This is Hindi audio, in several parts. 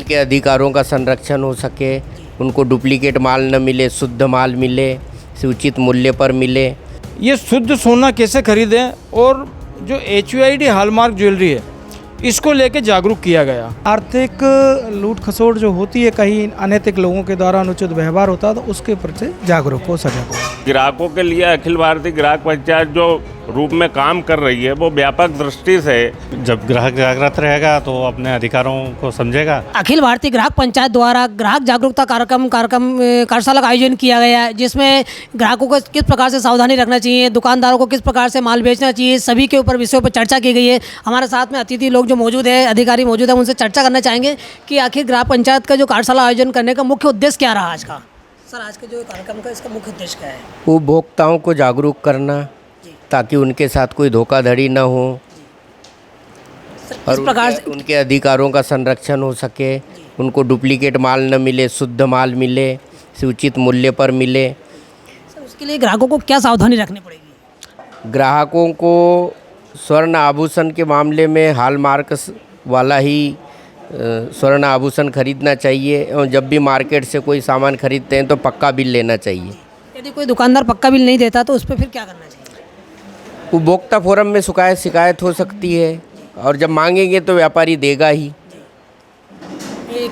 उनके अधिकारों का संरक्षण हो सके, उनको डुप्लीकेट माल न मिले, शुद्ध माल मिले, उचित मूल्य पर मिले। ये शुद्ध सोना कैसे खरीदें और जो HUID हॉलमार्क ज्वेलरी है इसको लेके जागरूक किया गया। आर्थिक लूट खसोट जो होती है, कहीं अनैतिक लोगों के द्वारा अनुचित व्यवहार होता है, तो उसके प्रति जागरूक हो सके। ग्राहकों के लिए अखिल भारतीय ग्राहक पंचायत जो रूप में काम कर रही है वो व्यापक दृष्टि से, जब ग्राहक जागृत रहेगा तो अपने अधिकारों को समझेगा। अखिल भारतीय ग्राहक पंचायत द्वारा ग्राहक जागरूकता कार्यशाला का आयोजन किया गया है, जिसमें ग्राहकों को किस प्रकार से सावधानी रखना चाहिए, दुकानदारों को किस प्रकार से माल बेचना चाहिए, सभी के ऊपर विषयों पर चर्चा की गई है। हमारे साथ में अतिथि लोग जो मौजूद है, अधिकारी मौजूद है, उनसे चर्चा करना चाहेंगे कि आखिर ग्राहक पंचायत का जो कार्यशाला आयोजन करने का मुख्य उद्देश्य क्या रहा आज का। सर, आज के जो कार्यक्रम का इसका मुख्य उद्देश्य क्या है? उपभोक्ताओं को जागरूक करना ताकि उनके साथ कोई धोखाधड़ी न हो और उनके अधिकारों का संरक्षण हो सके, उनको डुप्लीकेट माल न मिले, शुद्ध माल मिले, उचित मूल्य पर मिले। सर, उसके लिए ग्राहकों को क्या सावधानी रखनी पड़ेगी? ग्राहकों को स्वर्ण आभूषण के मामले में हॉलमार्क वाला ही स्वर्ण आभूषण खरीदना चाहिए और जब भी मार्केट से कोई सामान खरीदते हैं तो पक्का बिल लेना चाहिए। यदि कोई दुकानदार पक्का बिल नहीं देता तो उस पर फिर क्या करना चाहिए? उपभोक्ता फोरम में शिकायत हो सकती है और जब मांगेंगे तो व्यापारी देगा ही।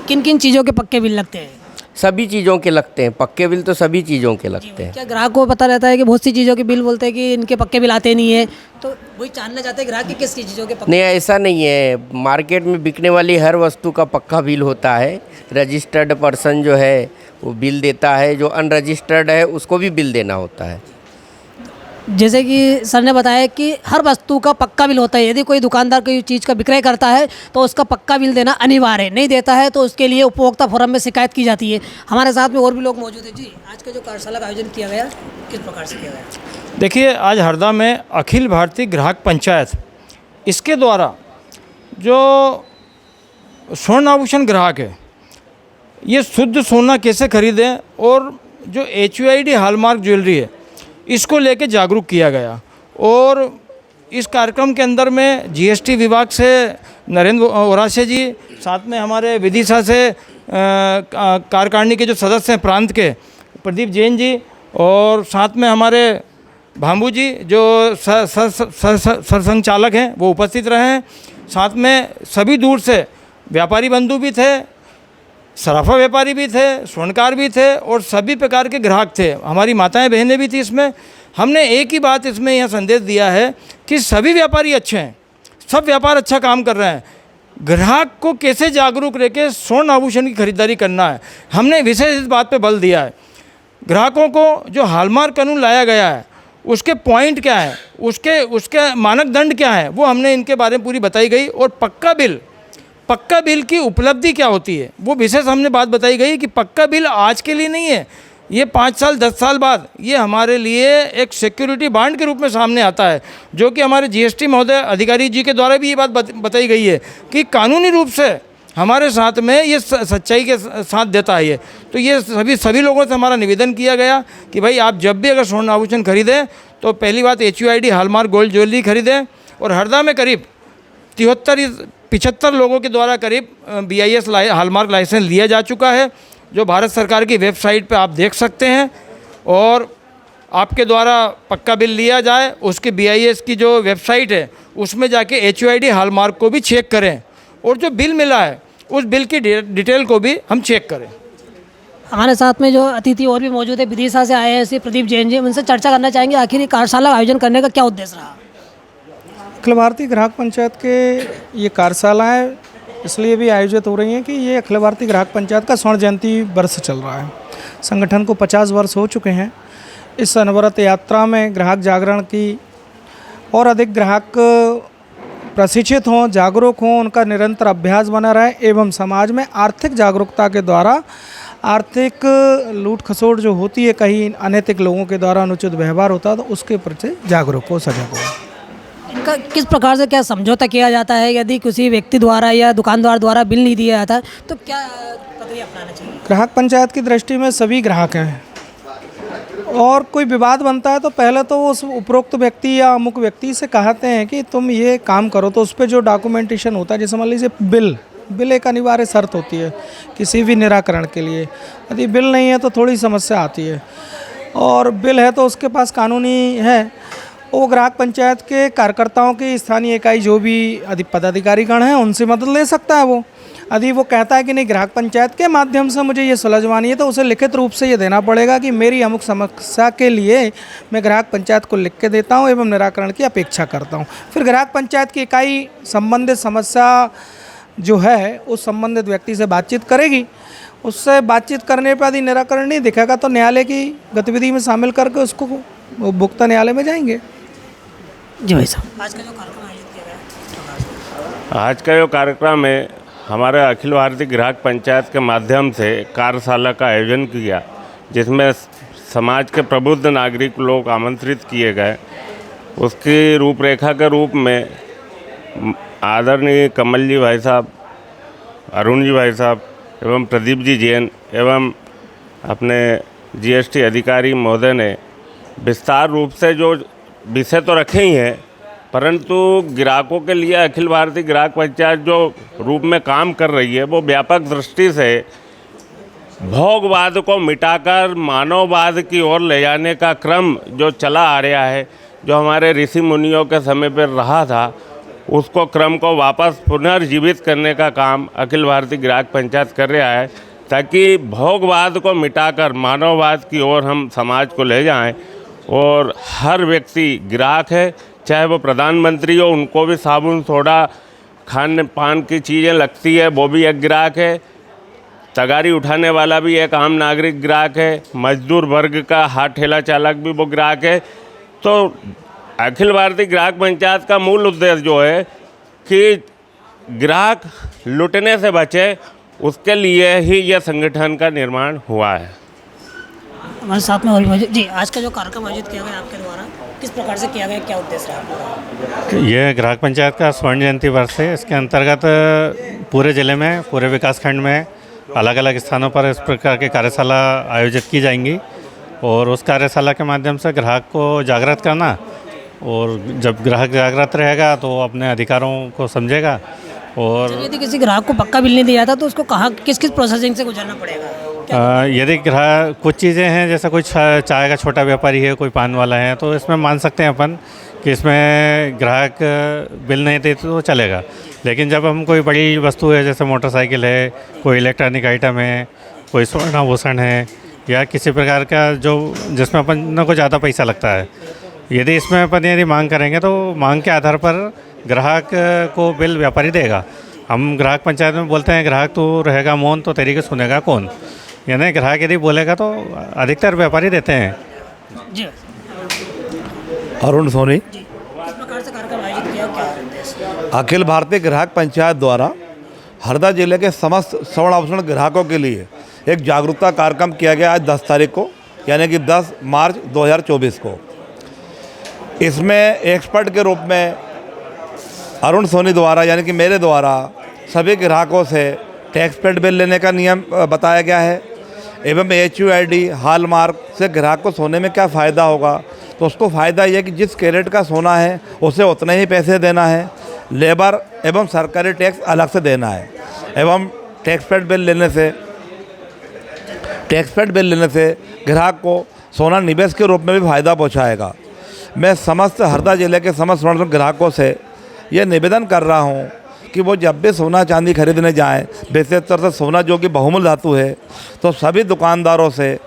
किन किन चीज़ों के पक्के बिल लगते हैं? सभी चीज़ों के लगते हैं, पक्के बिल तो सभी चीज़ों के लगते हैं। क्या ग्राहक को पता रहता है कि बहुत सी चीज़ों के बिल बोलते हैं कि इनके पक्के बिल आते नहीं है, तो वही जानना चाहते हैं ग्राहक कि किस चीज़ों के पक्के? नहीं, ऐसा नहीं है। मार्केट में बिकने वाली हर वस्तु का पक्का बिल होता है। रजिस्टर्ड पर्सन जो है वो बिल देता है, जो अनरजिस्टर्ड है उसको भी बिल देना होता है। जैसे कि सर ने बताया कि हर वस्तु का पक्का बिल होता है। यदि कोई दुकानदार कोई चीज़ का विक्रय करता है तो उसका पक्का बिल देना अनिवार्य है, नहीं देता है तो उसके लिए उपभोक्ता फोरम में शिकायत की जाती है। हमारे साथ में और भी लोग मौजूद हैं। जी, आज का जो कार्यशाला का आयोजन किया गया किस प्रकार से किया गया? देखिए, आज हरदा में अखिल भारतीय ग्राहक पंचायत, इसके द्वारा जो स्वर्ण आभूषण ग्राहक है ये शुद्ध सोना कैसे खरीदें और जो HUID हॉलमार्क ज्वेलरी है इसको लेके जागरूक किया गया। और इस कार्यक्रम के अंदर में GST विभाग से नरेंद्र ओरासे जी, साथ में हमारे विदिशा से कार्यकारिणी के जो सदस्य हैं प्रांत के प्रदीप जैन जी, और साथ में हमारे भांबू जी जो सरसंघचालक हैं वो उपस्थित रहे हैं। साथ में सभी दूर से व्यापारी बंधु भी थे, सराफा व्यापारी भी थे, स्वर्णकार भी थे और सभी प्रकार के ग्राहक थे। हमारी माताएं बहनें भी थी इसमें। हमने एक ही बात इसमें यह संदेश दिया है कि सभी व्यापारी अच्छे हैं, सब व्यापार अच्छा काम कर रहे हैं। ग्राहक को कैसे जागरूक रह के स्वर्ण आभूषण की खरीदारी करना है, हमने विशेष इस बात पे बल दिया है। ग्राहकों को जो हॉलमार्क कानून लाया गया है उसके पॉइंट क्या है, उसके मानदंड क्या है, वो हमने इनके बारे में पूरी बताई गई। और पक्का बिल की उपलब्धि क्या होती है वो विशेष हमने बात बताई गई कि पक्का बिल आज के लिए नहीं है, ये 5 साल 10 साल बाद ये हमारे लिए एक सिक्योरिटी बॉन्ड के रूप में सामने आता है, जो कि हमारे GST महोदय अधिकारी जी के द्वारा भी ये बात बताई गई है कि कानूनी रूप से हमारे साथ में ये सच्चाई के साथ देता है ये। तो ये सभी लोगों से हमारा निवेदन किया गया कि भाई आप जब भी अगर स्वर्ण आभूषण खरीदें तो पहली बात HUID हॉलमार्क गोल्ड ज्वेलरी खरीदें। और हरदा में करीब 75 लोगों के द्वारा करीब BIS हॉलमार्क लाइसेंस लिया जा चुका है, जो भारत सरकार की वेबसाइट पे आप देख सकते हैं। और आपके द्वारा पक्का बिल लिया जाए, उसकी BIS की जो वेबसाइट है उसमें जाके HUID हॉलमार्क को भी चेक करें और जो बिल मिला है उस बिल की डिटेल को भी हम चेक करें। हमारे साथ में जो अतिथि और भी मौजूद है, विदिशा से आए हैं श्री प्रदीप जैन जी, उनसे चर्चा करना चाहेंगे आखिर ये कार्यशाला आयोजन करने का क्या उद्देश्य रहा? अखिल भारतीय ग्राहक पंचायत के ये कार्यशालाएँ इसलिए भी आयोजित हो रही हैं कि ये अखिल भारतीय ग्राहक पंचायत का स्वर्ण जयंती वर्ष चल रहा है। संगठन को 50 वर्ष हो चुके हैं। इस अनवरत यात्रा में ग्राहक जागरण की और अधिक ग्राहक प्रशिक्षित हों, जागरूक हों, उनका निरंतर अभ्यास बना रहे एवं समाज में आर्थिक जागरूकता के द्वारा आर्थिक लूट खसोट जो होती है, कहीं अनैतिक लोगों के द्वारा अनुचित व्यवहार होता है, तो उसके प्रति जागरूक हो सजग हो। इनका किस प्रकार से क्या समझौता किया जाता है? यदि किसी व्यक्ति द्वारा या दुकानदार द्वारा बिल नहीं दिया जाता तो क्या प्रक्रिया अपनाना चाहिए? ग्राहक पंचायत की दृष्टि में सभी ग्राहक हैं और कोई विवाद बनता है तो पहले तो उस उपरोक्त व्यक्ति या अमुक व्यक्ति से कहते हैं कि तुम ये काम करो, तो उस पर जो डॉक्यूमेंटेशन होता है, जैसे मान लीजिए बिल बिल एक अनिवार्य शर्त होती है किसी भी निराकरण के लिए। यदि बिल नहीं है तो थोड़ी समस्या आती है, और बिल है तो उसके पास कानूनी है, वो ग्राहक पंचायत के कार्यकर्ताओं की स्थानीय इकाई जो भी पदाधिकारीगण हैं उनसे मदद ले सकता है। वो यदि वो कहता है कि नहीं ग्राहक पंचायत के माध्यम से मुझे ये सुलझवानी है, तो उसे लिखित रूप से ये देना पड़ेगा कि मेरी अमुक समस्या के लिए मैं ग्राहक पंचायत को लिख के देता हूँ एवं निराकरण की अपेक्षा करता हूँ। फिर ग्राहक पंचायत की इकाई संबंधित समस्या जो है उस संबंधित व्यक्ति से बातचीत करेगी। उससे बातचीत करने पर यदि निराकरण नहीं दिखेगा तो न्यायालय की गतिविधि में शामिल करके उसको उपभोक्ता न्यायालय में जाएंगे। जी भाई साहब, आज का जो कार्यक्रम आयोजित किया गया, आज का जो कार्यक्रम है, हमारे अखिल भारतीय ग्राहक पंचायत के माध्यम से कार्यशाला का आयोजन किया, जिसमें समाज के प्रबुद्ध नागरिक लोग आमंत्रित किए गए। उसकी रूपरेखा के रूप में आदरणीय कमल जी भाई साहब, अरुण जी भाई साहब एवं प्रदीप जी जैन एवं अपने जीएसटी अधिकारी महोदय ने विस्तार रूप से जो विषय तो रखे ही हैं, परंतु ग्राहकों के लिए अखिल भारतीय ग्राहक पंचायत जो रूप में काम कर रही है, वो व्यापक दृष्टि से भोगवाद को मिटाकर मानववाद की ओर ले जाने का क्रम जो चला आ रहा है, जो हमारे ऋषि मुनियों के समय पर रहा था, उसको क्रम को वापस पुनर्जीवित करने का काम अखिल भारतीय ग्राहक पंचायत कर रहा है, ताकि भोगवाद को मिटाकर मानववाद की ओर हम समाज को ले जाएं। और हर व्यक्ति ग्राहक है, चाहे वो प्रधानमंत्री हो, उनको भी साबुन सोडा खान पान की चीज़ें लगती है, वो भी एक ग्राहक है। तगारी उठाने वाला भी एक आम नागरिक ग्राहक है। मजदूर वर्ग का हाथ ठेला चालक भी वो ग्राहक है। तो अखिल भारतीय ग्राहक पंचायत का मूल उद्देश्य जो है कि ग्राहक लुटने से बचे, उसके लिए ही यह संगठन का निर्माण हुआ है। हमारे साथ में और भी मौजूद जी, आज का जो कार्यक्रम आयोजित किया गया आपके द्वारा किस प्रकार से किया गया, क्या उद्देश्य रहा? ये ग्राहक पंचायत का स्वर्ण जयंती वर्ष है। इसके अंतर्गत पूरे ज़िले में, पूरे विकासखंड में अलग अलग स्थानों पर इस प्रकार की कार्यशाला आयोजित की जाएंगी, और उस कार्यशाला के माध्यम से ग्राहक को जागृत करना, और जब ग्राहक जागृत रहेगा तो अपने अधिकारों को समझेगा। और यदि किसी ग्राहक को पक्का बिल नहीं दिया था तो उसको कहाँ किस किस प्रोसेसिंग से गुजरना पड़ेगा? यदि ग्राहक कुछ चीज़ें हैं, जैसे कोई चाय का छोटा व्यापारी है, कोई पान वाला है, तो इसमें मान सकते हैं अपन कि इसमें ग्राहक बिल नहीं दे तो चलेगा। लेकिन जब हम कोई बड़ी वस्तु है, जैसे मोटरसाइकिल है, कोई इलेक्ट्रॉनिक आइटम है, कोई सोना आभूषण है, या किसी प्रकार का जो जिसमें अपन को ज़्यादा पैसा लगता है, यदि इसमें अपन यदि मांग करेंगे तो मांग के आधार पर ग्राहक को बिल व्यापारी देगा। हम ग्राहक पंचायत में बोलते हैं, ग्राहक तू रहेगा मौन तो तेरी के सुनेगा कौन। यानी ग्राहक यदि बोलेगा तो अधिकतर व्यापारी देते हैं। जी अरुण सोनी, किस प्रकार से कार्यक्रम आयोजित किया, क्या उद्देश्य? अखिल भारतीय ग्राहक पंचायत द्वारा हरदा जिले के समस्त स्वर्ण आभूषण ग्राहकों के लिए एक जागरूकता कार्यक्रम किया गया आज 10 तारीख को, यानी कि 10 मार्च 2024 को। इसमें एक्सपर्ट के रूप में अरुण सोनी द्वारा, यानी कि मेरे द्वारा, सभी ग्राहकों से टैक्स पेड बिल लेने का नियम बताया गया है, एवं HUID हॉलमार्क से ग्राहक को सोने में क्या फ़ायदा होगा। तो उसको फ़ायदा ये है कि जिस कैरेट का सोना है उसे उतने ही पैसे देना है, लेबर एवं सरकारी टैक्स अलग से देना है, एवं टैक्स पेड बिल लेने से ग्राहक को सोना निवेश के रूप में भी फ़ायदा पहुँचाएगा। मैं समस्त हरदा जिले के समस्त स्वर्ण ग्राहकों से ये निवेदन कर रहा हूँ कि वो जब भी सोना चांदी खरीदने जाएं, विशेषतौर से सोना जो कि बहुमूल्य धातु है, तो सभी दुकानदारों से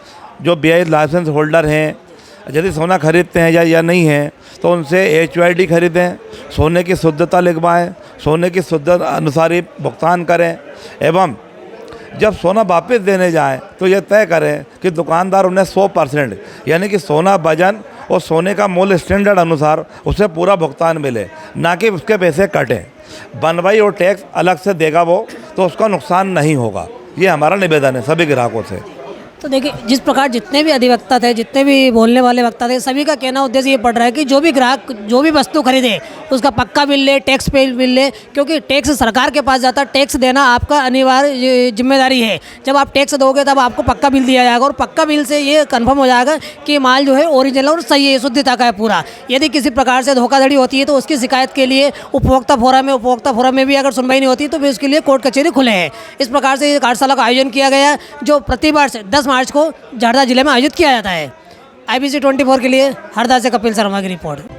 जो BIS लाइसेंस होल्डर हैं, यदि सोना खरीदते हैं या नहीं हैं, तो उनसे HUID खरीदें, सोने की शुद्धता लिखवाएं, सोने की शुद्धता अनुसार ही भुगतान करें, एवं जब सोना वापस देने जाएं तो ये तय करें कि दुकानदार उन्हें 100% यानी कि सोना वजन और सोने का मूल्य स्टैंडर्ड अनुसार उसे पूरा भुगतान मिले, ना कि उसके पैसे कटें। बनवाई और टैक्स अलग से देगा वो, तो उसका नुकसान नहीं होगा। ये हमारा निवेदन है सभी ग्राहकों से। तो देखिए, जिस प्रकार जितने भी अधिवक्ता थे, जितने भी बोलने वाले वक्ता थे, सभी का कहना उद्देश्य ये पड़ रहा है कि जो भी ग्राहक जो भी वस्तु खरीदे उसका पक्का बिल ले, टैक्स पे बिल ले, क्योंकि टैक्स सरकार के पास जाता है। टैक्स देना आपका अनिवार्य जिम्मेदारी है। जब आप टैक्स दोगे तब आपको पक्का बिल दिया जाएगा और पक्का बिल से ये कंफर्म हो जाएगा कि माल जो है ओरिजिनल और सही है, शुद्धता का है पूरा। यदि किसी प्रकार से धोखाधड़ी होती है तो उसकी शिकायत के लिए उपभोक्ता फोरम में भी अगर सुनवाई नहीं होती तो फिर उसके लिए कोर्ट कचहरी खुले हैं। इस प्रकार से ये कार्यशाला का आयोजन किया गया, जो प्रति वर्ष 10 मार्च को झारदा जिले में आयोजित किया जाता है। IBC 24 के लिए हरदा से कपिल शर्मा की रिपोर्ट।